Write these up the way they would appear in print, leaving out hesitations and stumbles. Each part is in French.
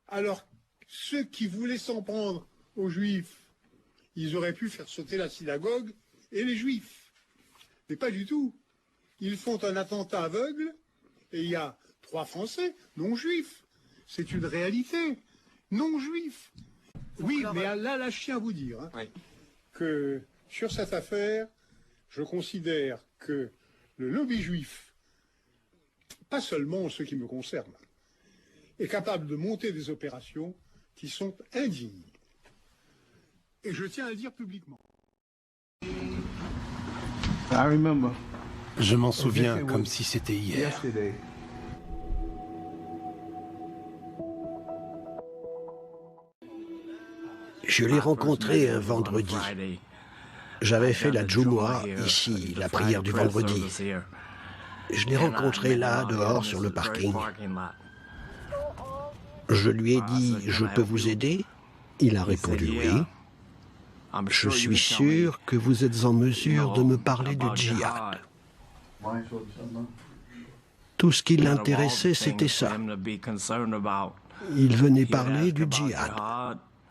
Alors, ceux qui voulaient s'en prendre aux Juifs, ils auraient pu faire sauter la synagogue et les Juifs. Mais pas du tout. Ils font un attentat aveugle et il y a 3 Français non-juifs. C'est une réalité. Non-juifs. Oui, mais là, je tiens à vous dire que sur cette affaire, je considère que le lobby juif, pas seulement en ce qui me concerne, est capable de monter des opérations qui sont indignes. Et je tiens à le dire publiquement. Je m'en souviens comme si c'était hier. Je l'ai rencontré un vendredi. J'avais fait la Jumu'ah ici, la prière du vendredi. Je l'ai rencontré là, dehors, sur le parking. Je lui ai dit, je peux vous aider? Il a répondu oui. Je suis sûr que vous êtes en mesure de me parler du djihad. Tout ce qui l'intéressait, c'était ça. Il venait parler du djihad.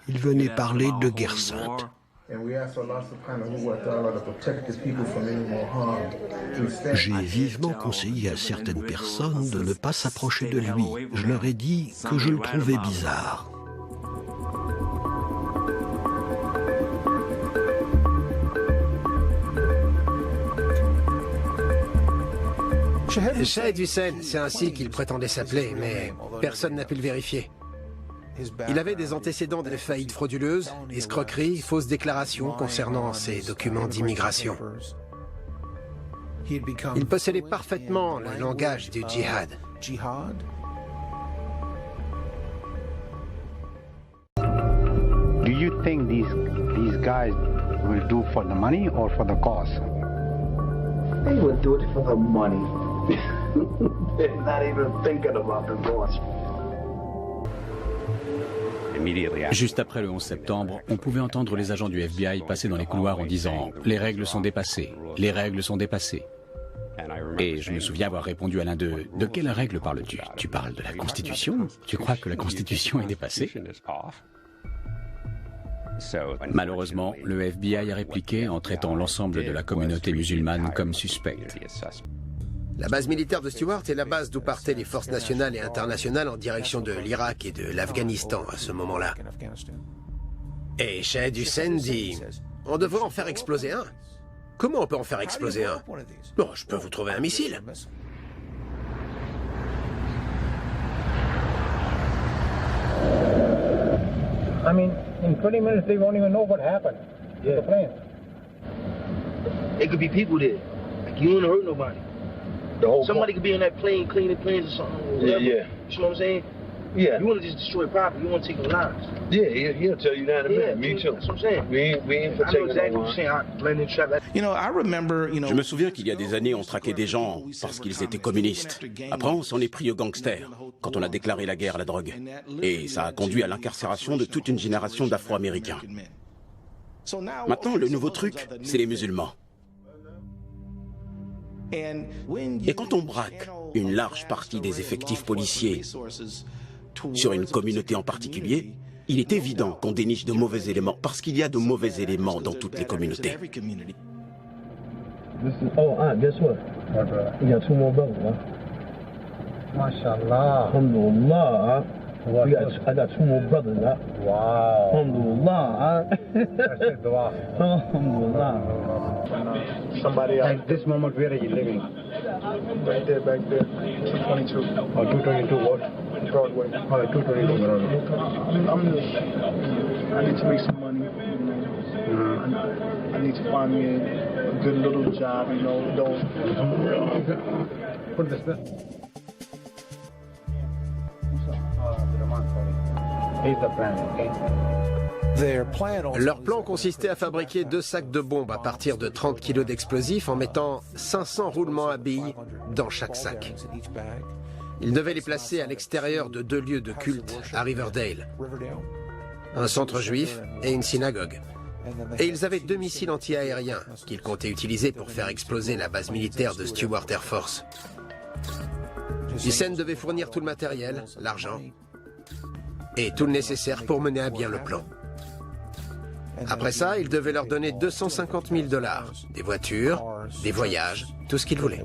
Il venait parler de guerre sainte. J'ai vivement conseillé à certaines personnes de ne pas s'approcher de lui. Je leur ai dit que je le trouvais bizarre. Shahed Hussein, c'est ainsi qu'il prétendait s'appeler, mais personne n'a pu le vérifier. Il avait des antécédents de faillites frauduleuses, escroqueries, fausses déclarations concernant ses documents d'immigration. Il possédait parfaitement le langage du djihad. Do you think these guys will do for the money or for the cause? They would do it for the money. They're not even thinking about the cause. Juste après le 11 septembre, on pouvait entendre les agents du FBI passer dans les couloirs en disant « Les règles sont dépassées, les règles sont dépassées ». Et je me souviens avoir répondu à l'un d'eux « De quelle règle parles-tu? Tu parles de la Constitution? Tu crois que la Constitution est dépassée ?» Malheureusement, le FBI a répliqué en traitant l'ensemble de la communauté musulmane comme suspecte. La base militaire de Stewart est la base d'où partaient les forces nationales et internationales en direction de l'Irak et de l'Afghanistan à ce moment-là. Et Shahed Hussein dit « On devrait en faire exploser un. » Comment on peut en faire exploser un? Bon, je peux vous trouver un missile. I mean, in 20 minutes they won't even know what happened to the plane. There could be people there. Like, you don't hurt nobody. Somebody could be in that plane cleaning planes or something. Whatever. Yeah. You know what I'm saying? Yeah. You want to just destroy property. You want to take no lives. Yeah, he'll tell you that in a minute. Me too. That's what I'm saying. We ain't for I know taking exactly no what you're saying. I blend in trap. Je me souviens qu'il y a des années, on traquait des gens parce qu'ils étaient communistes. Après, on s'en est pris aux gangsters quand on a déclaré la guerre à la drogue. Et ça a conduit à l'incarcération de toute une génération d'Afro-Américains. Maintenant, le nouveau truc, c'est les musulmans. Et quand on braque une large partie des effectifs policiers sur une communauté en particulier, il est évident qu'on déniche de mauvais éléments, parce qu'il y a de mauvais éléments dans toutes les communautés. Guess what? You got 2 more brothers, huh? MashaAllah. Alhamdulillah, huh? I got 2 more brothers, huh? Wow. Alhamdulillah, huh? Alhamdulillah. Somebody else. At this moment, where are you living? Right there, back there. 222. Oh, 222 what? Broadway. Oh, 222 Broadway. I need to make some money, you know. I need to find me a good little job, you know. Put this there. Here's the plan, okay? Leur plan consistait à fabriquer 2 sacs de bombes à partir de 30 kg d'explosifs en mettant 500 roulements à billes dans chaque sac. Ils devaient les placer à l'extérieur de 2 lieux de culte à Riverdale, un centre juif et une synagogue. Et ils avaient 2 missiles anti-aériens qu'ils comptaient utiliser pour faire exploser la base militaire de Stewart Air Force. Hussein devait fournir tout le matériel, l'argent. et tout le nécessaire pour mener à bien le plan. Après ça, il devait leur donner $250 000, des voitures, des voyages, tout ce qu'ils voulaient.